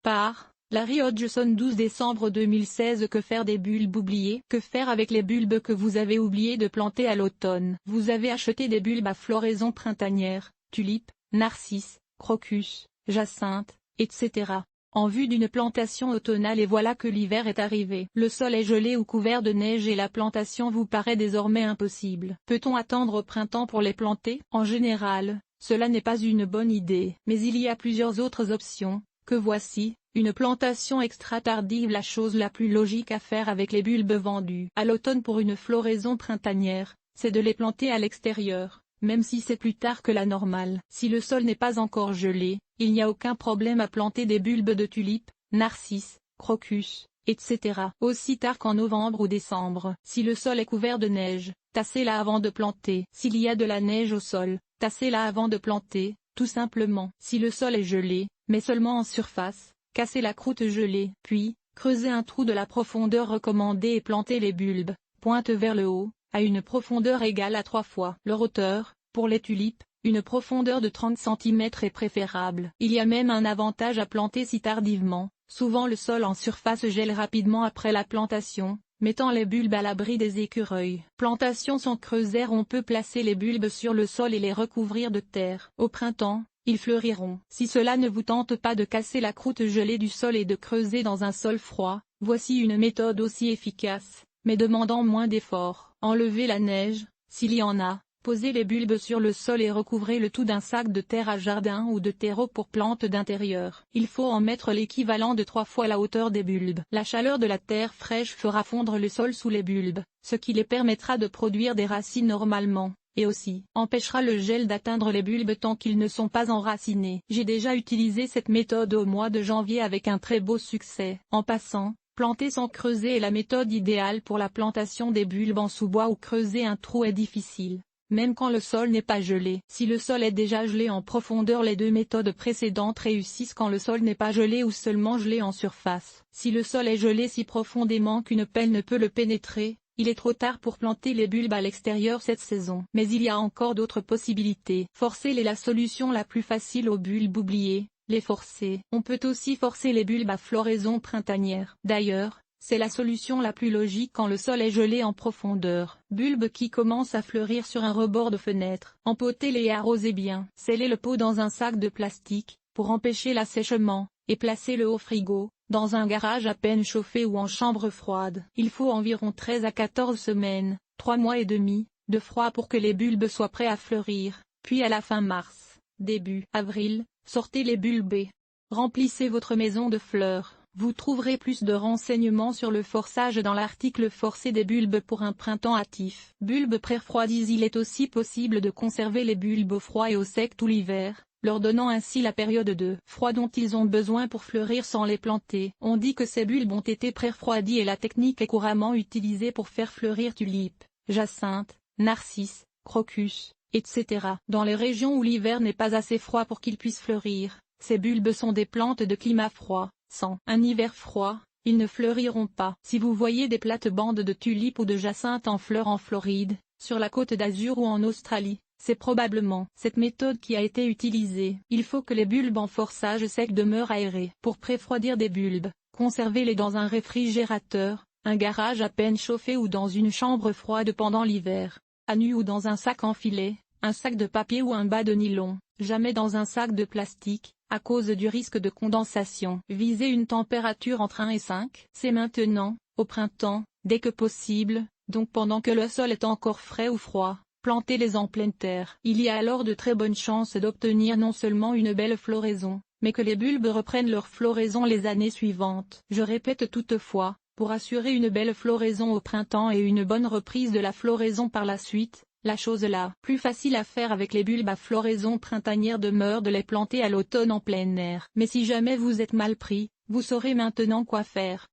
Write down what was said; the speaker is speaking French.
Par Larry Hodgson 12 décembre 2016. Que faire des bulbes oubliés? Que faire avec les bulbes que vous avez oublié de planter à l'automne? Vous avez acheté des bulbes à floraison printanière, tulipes, narcisses, crocus, jacinthes, etc. en vue d'une plantation automnale, et voilà que l'hiver est arrivé. Le sol est gelé ou couvert de neige et la plantation vous paraît désormais impossible. Peut-on attendre au printemps pour les planter? En général, cela n'est pas une bonne idée. Mais il y a plusieurs autres options, que voici. Une plantation extra tardive. La chose la plus logique à faire avec les bulbes vendus à l'automne pour une floraison printanière, c'est de les planter à l'extérieur, même si c'est plus tard que la normale. Si le sol n'est pas encore gelé, il n'y a aucun problème à planter des bulbes de tulipes, narcisses, crocus, etc. aussi tard qu'en novembre ou décembre. Si le sol est couvert de neige, tassez-la avant de planter. S'il y a de la neige au sol, tassez-la avant de planter, tout simplement. Si le sol est gelé, mais seulement en surface, cassez la croûte gelée. Puis, creusez un trou de la profondeur recommandée et plantez les bulbes, pointe vers le haut, à une profondeur égale à 3 fois leur hauteur. Pour les tulipes, une profondeur de 30 cm est préférable. Il y a même un avantage à planter si tardivement. Souvent le sol en surface gèle rapidement après la plantation, mettant les bulbes à l'abri des écureuils. Plantation sans creusaire. On peut placer les bulbes sur le sol et les recouvrir de terre. Au printemps, ils fleuriront. Si cela ne vous tente pas de casser la croûte gelée du sol et de creuser dans un sol froid, voici une méthode aussi efficace, mais demandant moins d'efforts. Enlevez la neige, s'il y en a, posez les bulbes sur le sol et recouvrez le tout d'un sac de terre à jardin ou de terreau pour plantes d'intérieur. Il faut en mettre l'équivalent de 3 fois la hauteur des bulbes. La chaleur de la terre fraîche fera fondre le sol sous les bulbes, ce qui les permettra de produire des racines normalement, et aussi empêchera le gel d'atteindre les bulbes tant qu'ils ne sont pas enracinés. J'ai déjà utilisé cette méthode au mois de janvier avec un très beau succès. En passant, planter sans creuser est la méthode idéale pour la plantation des bulbes en sous-bois où creuser un trou est difficile, même quand le sol n'est pas gelé. Si le sol est déjà gelé en profondeur, les deux méthodes précédentes réussissent quand le sol n'est pas gelé ou seulement gelé en surface. Si le sol est gelé si profondément qu'une pelle ne peut le pénétrer, il est trop tard pour planter les bulbes à l'extérieur cette saison. Mais il y a encore d'autres possibilités. Forcer est la solution la plus facile aux bulbes oubliés, les forcer. On peut aussi forcer les bulbes à floraison printanière. D'ailleurs, c'est la solution la plus logique quand le sol est gelé en profondeur. Bulbes qui commencent à fleurir sur un rebord de fenêtre. Empotez-les et arrosez bien. Scellez le pot dans un sac de plastique, pour empêcher l'assèchement, et placez-le au frigo, dans un garage à peine chauffé ou en chambre froide. Il faut environ 13 à 14 semaines, 3 mois et demi, de froid pour que les bulbes soient prêts à fleurir, puis à la fin mars, début avril, sortez les bulbes et remplissez votre maison de fleurs. Vous trouverez plus de renseignements sur le forçage dans l'article Forcer des bulbes pour un printemps hâtif. Bulbes pré-refroidis. Il est aussi possible de conserver les bulbes au froid et au sec tout l'hiver, leur donnant ainsi la période de froid dont ils ont besoin pour fleurir sans les planter. On dit que ces bulbes ont été pré-refroidis et la technique est couramment utilisée pour faire fleurir tulipes, jacinthes, narcisses, crocus, etc. Dans les régions où l'hiver n'est pas assez froid pour qu'ils puissent fleurir, ces bulbes sont des plantes de climat froid. Sans un hiver froid, ils ne fleuriront pas. Si vous voyez des plates-bandes de tulipes ou de jacinthes en fleurs en Floride, sur la côte d'Azur ou en Australie, c'est probablement cette méthode qui a été utilisée. Il faut que les bulbes en forçage sec demeurent aérés. Pour préfroidir des bulbes, conservez-les dans un réfrigérateur, un garage à peine chauffé ou dans une chambre froide pendant l'hiver, à nu ou dans un sac en filet, un sac de papier ou un bas de nylon, jamais dans un sac de plastique, à cause du risque de condensation. Visez une température entre 1 et 5. C'est maintenant, au printemps, dès que possible, donc pendant que le sol est encore frais ou froid, plantez-les en pleine terre. Il y a alors de très bonnes chances d'obtenir non seulement une belle floraison, mais que les bulbes reprennent leur floraison les années suivantes. Je répète toutefois, pour assurer une belle floraison au printemps et une bonne reprise de la floraison par la suite, la chose la plus facile à faire avec les bulbes à floraison printanière demeure de les planter à l'automne en plein air. Mais si jamais vous êtes mal pris, vous saurez maintenant quoi faire.